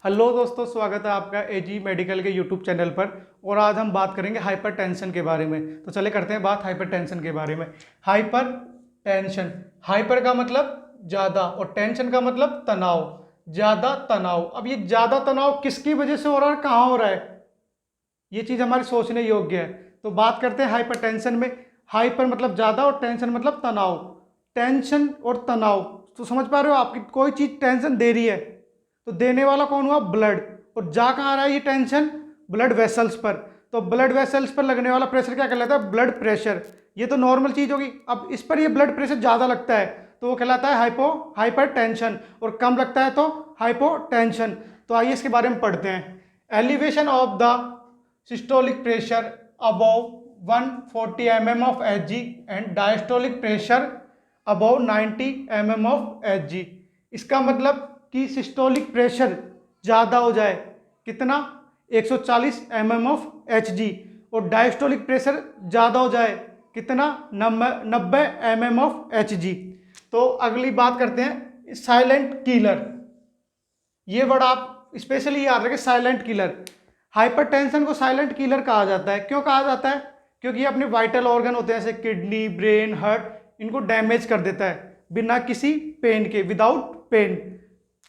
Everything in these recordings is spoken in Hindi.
हेलो दोस्तों, स्वागत है आपका एजी मेडिकल के यूट्यूब चैनल पर। और आज हम बात करेंगे हाइपरटेंशन के बारे में। तो चले करते हैं बात हाइपरटेंशन के बारे में। हाइपरटेंशन, हाइपर का मतलब ज़्यादा और टेंशन का मतलब तनाव, ज़्यादा तनाव। अब ये ज़्यादा तनाव किसकी वजह से हो रहा है, कहाँ हो रहा है, ये चीज़ हमारी सोचने योग्य है। तो बात करते हैं हाइपरटेंशन में। हाइपर मतलब ज़्यादा और टेंशन मतलब तनाव। टेंशन और तनाव तो समझ पा रहे हो, आपकी कोई चीज़ टेंशन दे रही है तो देने वाला कौन हुआ, ब्लड। और जा कहाँ रहा है ये टेंशन, ब्लड वेसल्स पर। तो ब्लड वेसल्स पर लगने वाला प्रेशर क्या कहलाता है, ब्लड प्रेशर। ये तो नॉर्मल चीज़ होगी। अब इस पर ये ब्लड प्रेशर ज़्यादा लगता है तो वो कहलाता है हाइपरटेंशन, और कम लगता है तो हाइपोटेंशन। तो आइए इसके बारे में पढ़ते हैं। Elevation of the systolic pressure above 140 mm of Hg and diastolic pressure above 90 mm of Hg। इसका मतलब कि सिस्टोलिक प्रेशर ज़्यादा हो जाए, कितना, 140 mm of Hg, और डायस्टोलिक प्रेशर ज़्यादा हो जाए, कितना, 90 mm of Hg। तो अगली बात करते हैं साइलेंट किलर। ये वर्ड आप स्पेशली याद रखें, साइलेंट किलर। हाइपरटेंशन को साइलेंट किलर कहा जाता है। क्यों कहा जाता है, क्योंकि ये अपने वाइटल ऑर्गन होते हैं जैसे किडनी, ब्रेन, हार्ट, इनको डैमेज कर देता है बिना किसी पेन के, विदाउट पेन।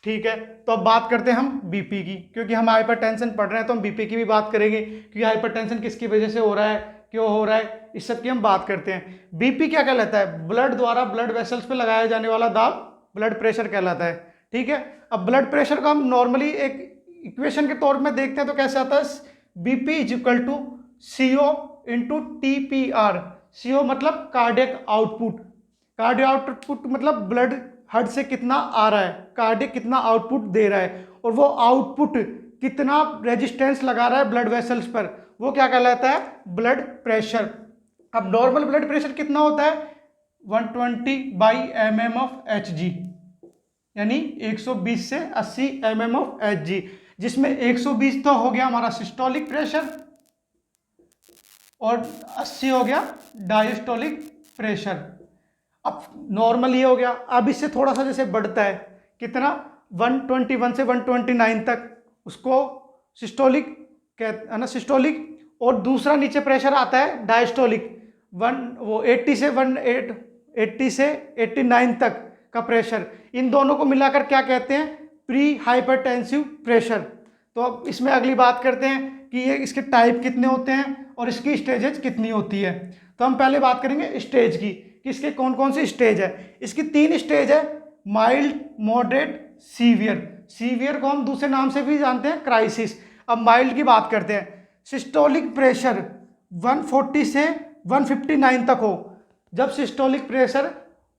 ठीक है, तो अब बात करते हैं हम बीपी की। क्योंकि हम हाइपरटेंशन पढ़ रहे हैं तो हम बीपी की भी बात करेंगे, क्योंकि हाइपरटेंशन किसकी वजह से हो रहा है, क्यों हो रहा है, इस सब की हम बात करते हैं। बीपी क्या कहलाता है, ब्लड द्वारा ब्लड वेसल्स पे लगाया जाने वाला दाब ब्लड प्रेशर कहलाता है। ठीक है, अब ब्लड प्रेशर को हम नॉर्मली एक इक्वेशन के तौर में देखते हैं तो कैसे आता है, BP is equal to CO into TPR. CO मतलब कार्डियक आउटपुट, कार्डियक आउटपुट मतलब ब्लड हार्ट से कितना आ रहा है, कार्डियक कितना आउटपुट दे रहा है, और वो आउटपुट कितना रेजिस्टेंस लगा रहा है ब्लड वेसल्स पर, वो क्या कहलाता है, ब्लड प्रेशर। अब नॉर्मल ब्लड प्रेशर कितना होता है, 120/mm of Hg, यानी 120 से 80 mm of Hg, जिसमें 120 तो हो गया हमारा सिस्टोलिक प्रेशर और 80 हो गया डायस्टोलिक प्रेशर। अब नॉर्मल ये हो गया। अब इससे थोड़ा सा जैसे बढ़ता है, कितना, 121 से 129 तक, उसको सिस्टोलिक कहते है ना, सिस्टोलिक। और दूसरा नीचे प्रेशर आता है डायस्टोलिक, 80 से 89 तक का प्रेशर। इन दोनों को मिलाकर क्या कहते हैं, प्री हाइपरटेंसिव प्रेशर। तो अब इसमें अगली बात करते हैं कि ये इसके टाइप कितने होते हैं और इसकी स्टेजेज कितनी होती है। तो हम पहले बात करेंगे स्टेज की, कि इसके कौन कौन सी स्टेज है। इसकी 3 स्टेज है, माइल्ड, मॉडरेट, सीवियर। सीवियर को हम दूसरे नाम से भी जानते हैं, क्राइसिस। अब माइल्ड की बात करते हैं। सिस्टोलिक प्रेशर 140 से 159 तक हो। जब सिस्टोलिक प्रेशर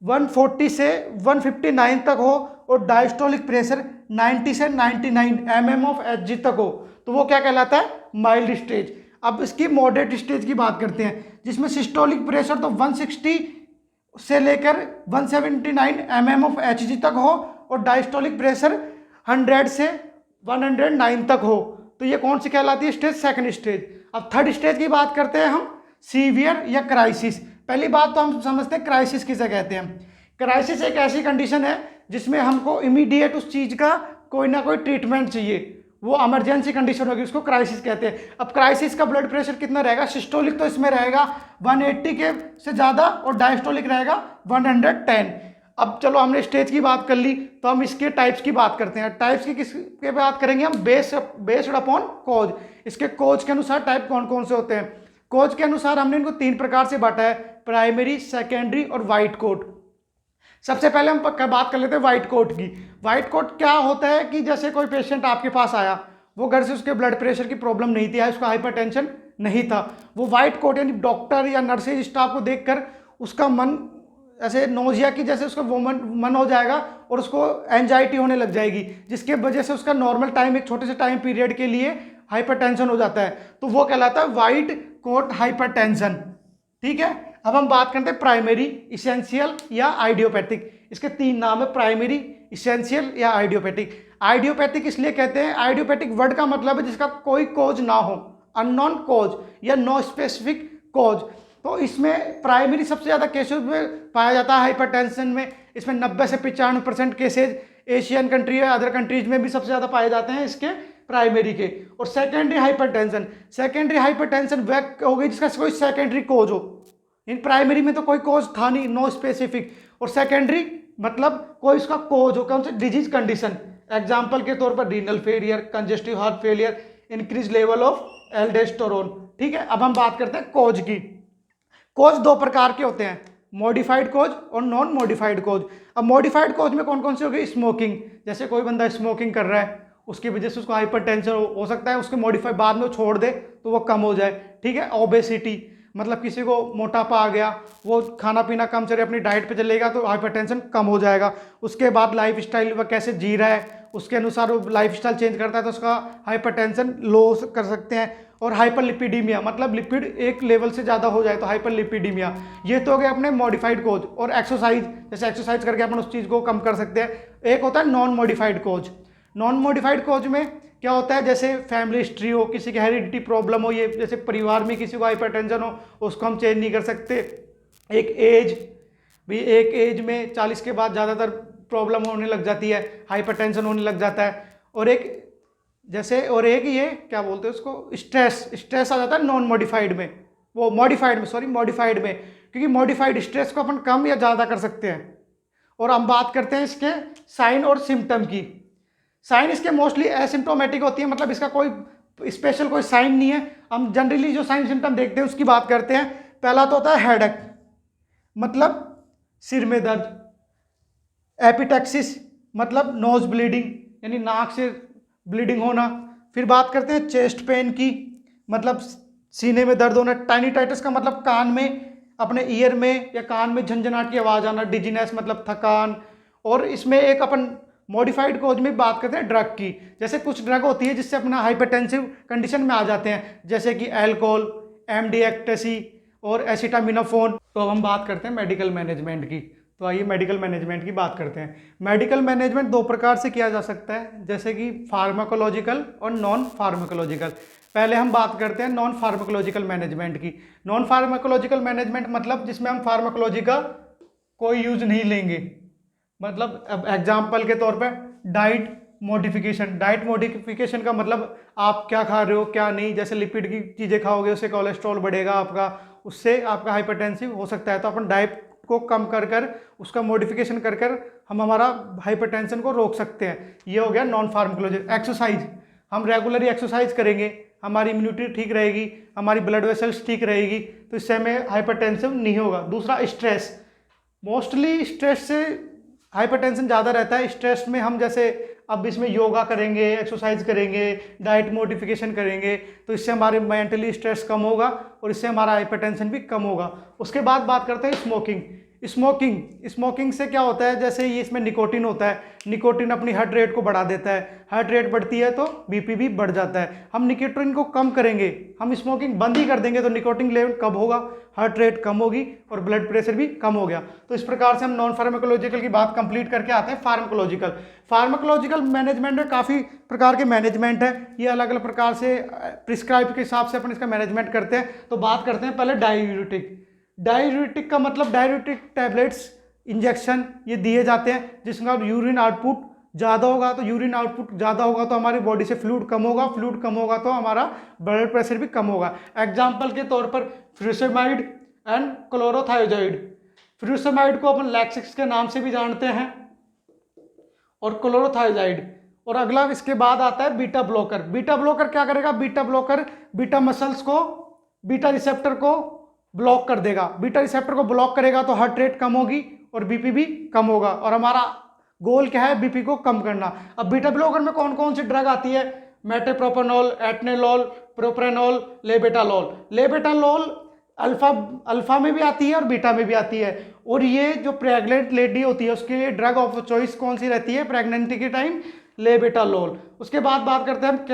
140 से 159 तक हो और डायस्टोलिक प्रेशर 90 से 99 mm of Hg तक हो, तो वो क्या कहलाता है, माइल्ड स्टेज। अब इसकी मॉडरेट स्टेज की बात करते हैं, जिसमें सिस्टोलिक प्रेशर तो 160 से लेकर 179 mm of Hg तक हो और डायस्टोलिक प्रेशर 100 से 109 तक हो। तो ये कौन सी कहलाती है स्टेज, सेकंड स्टेज। अब थर्ड स्टेज की बात करते हैं हम, सीवियर या क्राइसिस। पहली बात तो हम समझते हैं क्राइसिस किसे कहते हैं। क्राइसिस एक ऐसी कंडीशन है जिसमें हमको इमीडिएट उस चीज़ का कोई ना कोई ट्रीटमेंट चाहिए, वो इमरजेंसी कंडीशन होगी, उसको क्राइसिस कहते हैं। अब क्राइसिस का ब्लड प्रेशर कितना रहेगा, सिस्टोलिक तो इसमें रहेगा 180 के से ज़्यादा और डायस्टोलिक रहेगा 110। अब चलो हमने स्टेज की बात कर ली, तो हम इसके टाइप्स की बात करते हैं। टाइप्स की किसके बात करेंगे हम, बेस्ड अपॉन कोज। इसके कोज के अनुसार टाइप कौन कौन से होते हैं। कोज के अनुसार हमने इनको 3 प्रकार से बांटा है, प्राइमरी, सेकेंडरी और वाइट कोट। सबसे पहले हम बात कर लेते हैं वाइट कोट की। वाइट कोट क्या होता है कि जैसे कोई पेशेंट आपके पास आया, वो घर से उसके ब्लड प्रेशर की प्रॉब्लम नहीं थी, उसका हाइपरटेंशन नहीं था, वो वाइट कोट यानी डॉक्टर या नर्सेज स्टाफ को देखकर उसका मन ऐसे नोजिया की जैसे उसका वो मन हो जाएगा और उसको एंजाइटी होने लग जाएगी, जिसके वजह से उसका नॉर्मल टाइम, एक छोटे से टाइम पीरियड के लिए हाइपरटेंशन हो जाता है। तो वो कहलाता है वाइट कोट हाइपरटेंशन। ठीक है, अब हम बात करते हैं प्राइमरी, इसेंशियल या आइडियोपैथिक। इसके 3 नाम है, प्राइमरी, इसेंशियल या आइडियोपैथिक। आइडियोपैथिक इसलिए कहते हैं, आइडियोपैथिक वर्ड का मतलब है जिसका कोई कोज ना हो, अननोन कोज या नो स्पेसिफिक कोज। तो इसमें प्राइमरी सबसे ज़्यादा केसेस में पाया जाता है हाइपरटेंशन में। इसमें 90 से 95% केसेज एशियन कंट्री है, अदर कंट्रीज में भी सबसे ज़्यादा पाए जाते हैं इसके प्राइमरी के। और सेकेंडरी हाइपरटेंशन, सेकेंडरी हाइपरटेंशन वह हो गई जिसका कोई सेकेंडरी कोज हो। इन प्राइमरी में तो कोई कोज था नहीं, नो स्पेसिफिक, और सेकेंडरी मतलब कोई उसका कोज हो, कौन सा डिजीज कंडीशन। एग्जाम्पल के तौर पर renal failure, congestive heart failure, increase level of aldosterone. ठीक है, अब हम बात करते हैं कोज की। कोज दो प्रकार के होते हैं, मॉडिफाइड कोज और नॉन मॉडिफाइड कोज। अब मॉडिफाइड कोज में कौन कौन से हो गए, स्मोकिंग, जैसे कोई बंदा स्मोकिंग कर रहा है उसकी वजह से उसको हाइपरटेंशन हो सकता है, उसके मॉडिफाई बाद में वो छोड़ दे तो वो कम हो जाए। ठीक है, ओबेसिटी मतलब किसी को मोटापा आ गया, वो खाना पीना कम चले, अपनी डाइट पे चलेगा तो हाइपरटेंशन कम हो जाएगा। उसके बाद लाइफ स्टाइल वह कैसे जी रहा है उसके अनुसार वो लाइफ स्टाइल चेंज करता है तो उसका हाइपरटेंशन लो कर सकते हैं। और हाइपरलिपिडीमिया मतलब लिपिड एक लेवल से ज़्यादा हो जाए तो हाइपरलिपिडीमिया। ये तो हो गए अपने मॉडिफाइड कोज। और एक्सरसाइज, जैसे एक्सरसाइज करके अपन उस चीज़ को कम कर सकते हैं। एक होता है नॉन मॉडिफाइड कोज। नॉन मॉडिफाइड कोज में क्या होता है, जैसे फैमिली हिस्ट्री हो, किसी की हेरिडिटी प्रॉब्लम हो, ये जैसे परिवार में किसी को हाइपरटेंशन हो उसको हम चेंज नहीं कर सकते। एक एज भी, एक एज में 40 के बाद ज़्यादातर प्रॉब्लम होने लग जाती है, हाइपरटेंशन होने लग जाता है। और एक जैसे, और एक ये क्या बोलते हैं उसको, स्ट्रेस, स्ट्रेस आ जाता है नॉन मॉडिफाइड में, वो मॉडिफाइड में, सॉरी मॉडिफाइड में, क्योंकि मॉडिफाइड स्ट्रेस को अपन कम या ज़्यादा कर सकते हैं। और हम बात करते हैं इसके साइन और सिम्टम की। साइन इसके मोस्टली एसिम्टोमेटिक होती है, मतलब इसका कोई स्पेशल कोई साइन नहीं है। हम जनरली जो साइन सिम्टम देखते हैं उसकी बात करते हैं। पहला तो होता है हेडेक, मतलब सिर में दर्द। एपिटैक्सिस मतलब नोज ब्लीडिंग, यानी नाक से ब्लीडिंग होना। फिर बात करते हैं चेस्ट पेन की, मतलब सीने में दर्द होना। टाइनीटाइटिस का मतलब कान में, अपने ईयर में या कान में झंझनाहट की आवाज़ आना। डिजीनेस मतलब थकान। और इसमें एक अपन मॉडिफाइड कोज में बात करते हैं ड्रग की, जैसे कुछ ड्रग होती है जिससे अपना हाइपरटेंसिव कंडीशन में आ जाते हैं, जैसे कि एल्कोहल, एमडी एक्टेसी और एसिटामिनोफोन। तो अब हम बात करते हैं मेडिकल मैनेजमेंट की। तो आइए मेडिकल मैनेजमेंट की बात करते हैं। मेडिकल मैनेजमेंट दो प्रकार से किया जा सकता है, जैसे कि फार्माकोलॉजिकल और नॉन फार्माकोलॉजिकल। पहले हम बात करते हैं नॉन फार्माकोलॉजिकल मैनेजमेंट की। नॉन फार्माकोलॉजिकल मैनेजमेंट मतलब जिसमें हम फार्माकोलॉजी का कोई यूज नहीं लेंगे। मतलब अब एग्जाम्पल के तौर पर डाइट मॉडिफिकेशन। डाइट मॉडिफिकेशन का मतलब आप क्या खा रहे हो क्या नहीं, जैसे लिपिड की चीज़ें खाओगे उससे कोलेस्ट्रॉल बढ़ेगा आपका, उससे आपका हाइपरटेंसिव हो सकता है। तो अपन डाइट को कम कर कर उसका मॉडिफिकेशन कर कर हम हमारा हाइपरटेंशन को रोक सकते हैं। ये हो गया नॉन फार्माकोलॉजी। एक्सरसाइज, हम रेगुलरली एक्सरसाइज करेंगे, हमारी इम्यूनिटी ठीक रहेगी, हमारी ब्लड वेसल्स ठीक रहेगी, तो इससे हमें हाइपरटेंशन नहीं होगा। दूसरा स्ट्रेस, मोस्टली स्ट्रेस से हाइपरटेंशन ज़्यादा रहता है। स्ट्रेस में हम जैसे अब इसमें योगा करेंगे, एक्सरसाइज करेंगे, डाइट मॉडिफिकेशन करेंगे, तो इससे हमारे मेंटली स्ट्रेस कम होगा और इससे हमारा हाइपरटेंशन भी कम होगा। उसके बाद बात करते हैं स्मोकिंग। स्मोकिंग से क्या होता है, जैसे ये इसमें निकोटिन होता है, निकोटिन अपनी हार्ट रेट को बढ़ा देता है, हार्ट रेट बढ़ती है तो बीपी भी बढ़ जाता है। हम निकोटिन को कम करेंगे, हम स्मोकिंग बंद ही कर देंगे तो निकोटिन लेवल कम होगा, हार्ट रेट कम होगी और ब्लड प्रेशर भी कम हो गया। तो इस प्रकार से हम नॉन फार्माकोलॉजिकल की बात कंप्लीट करके आते हैं फार्माकोलॉजिकल। फार्माकोलॉजिकल मैनेजमेंट में काफ़ी प्रकार के मैनेजमेंट है, ये अलग अलग प्रकार से प्रिस्क्राइब के हिसाब से अपन इसका मैनेजमेंट करते हैं। तो बात करते हैं पहले डायूरेटिक। डायूरेटिक का मतलब डायूरेटिक टैबलेट्स, इंजेक्शन ये दिए जाते हैं जिसका यूरिन आउटपुट ज़्यादा होगा। तो यूरिन आउटपुट ज़्यादा होगा तो हमारी बॉडी से फ्लूइड कम होगा, फ्लूइड कम होगा तो हमारा ब्लड प्रेशर भी कम होगा। एग्जाम्पल के तौर पर फ्यूरोसेमाइड एंड क्लोरोथायोजाइड। फ्यूरोसेमाइड को अपन लैक्सिक्स के नाम से भी जानते हैं और क्लोरोथायोजाइड। और अगला इसके बाद आता है बीटा ब्लॉकर। बीटा ब्लॉकर क्या करेगा, बीटा ब्लॉकर बीटा मसल्स को, बीटा रिसेप्टर को ब्लॉक कर देगा। बीटा रिसेप्टर को ब्लॉक करेगा तो हार्ट रेट कम होगी और बीपी भी कम होगा। और हमारा गोल क्या है, बीपी को कम करना। अब बीटा ब्लॉकर में कौन कौन सी ड्रग आती है, मेटेप्रोपेनॉल, एटनेलॉल, प्रोप्रेनॉल, लेबेटालॉल। लेबेटालॉल अल्फा में भी आती है और बीटा में भी आती है। और ये जो प्रेग्नेंट लेडी होती है उसके लिए ड्रग ऑफ चॉइस कौन सी रहती है प्रेगनेंसी के टाइम, लेबेटालॉल। उसके बाद बात करते हैं हम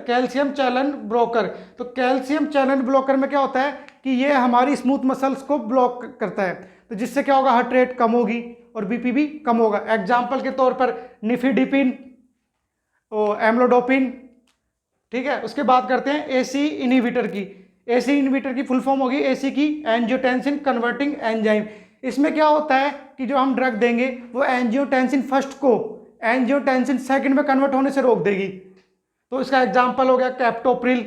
कैल्शियम चैनल ब्लॉकर। तो कैल्शियम चैनल ब्लॉकर में क्या होता है कि ये हमारी स्मूथ मसल्स को ब्लॉक करता है, तो जिससे क्या होगा, हार्ट रेट कम होगी और बीपी भी कम होगा। एग्जाम्पल के तौर पर निफिडिपिन, एम्लोडोपिन। ठीक है, उसके बाद करते हैं एसी इनहिबिटर की। एसी इनहिबिटर की फुल फॉर्म होगी एसी की एंजियोटेंसिन कन्वर्टिंग एंजाइम। इसमें क्या होता है कि जो हम ड्रग देंगे वो एंजियोटेंसिन फर्स्ट को एंजियोटेंसिन सेकंड में कन्वर्ट होने से रोक देगी। तो इसका एग्जांपल हो गया कैप्टोप्रिल,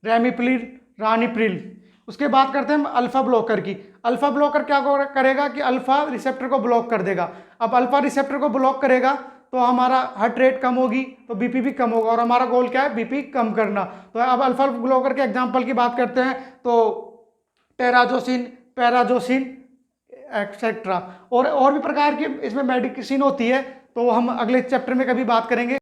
रेमिप्रिल, रानिप्रिल। उसके बाद करते हैं हम अल्फा ब्लॉकर की। अल्फा ब्लॉकर क्या करेगा कि अल्फा रिसेप्टर को ब्लॉक कर देगा। अब अल्फा रिसेप्टर को ब्लॉक करेगा तो हमारा हार्ट रेट कम होगी, तो बीपी भी कम होगा, और हमारा गोल क्या है, बीपी कम करना। तो अब अल्फा ब्लॉकर के एग्जांपल की बात करते हैं तो टेराजोसिन, पैराजोसिन एक्सेट्रा। और भी प्रकार की इसमें मेडिसिन होती है, तो हम अगले चैप्टर में कभी बात करेंगे।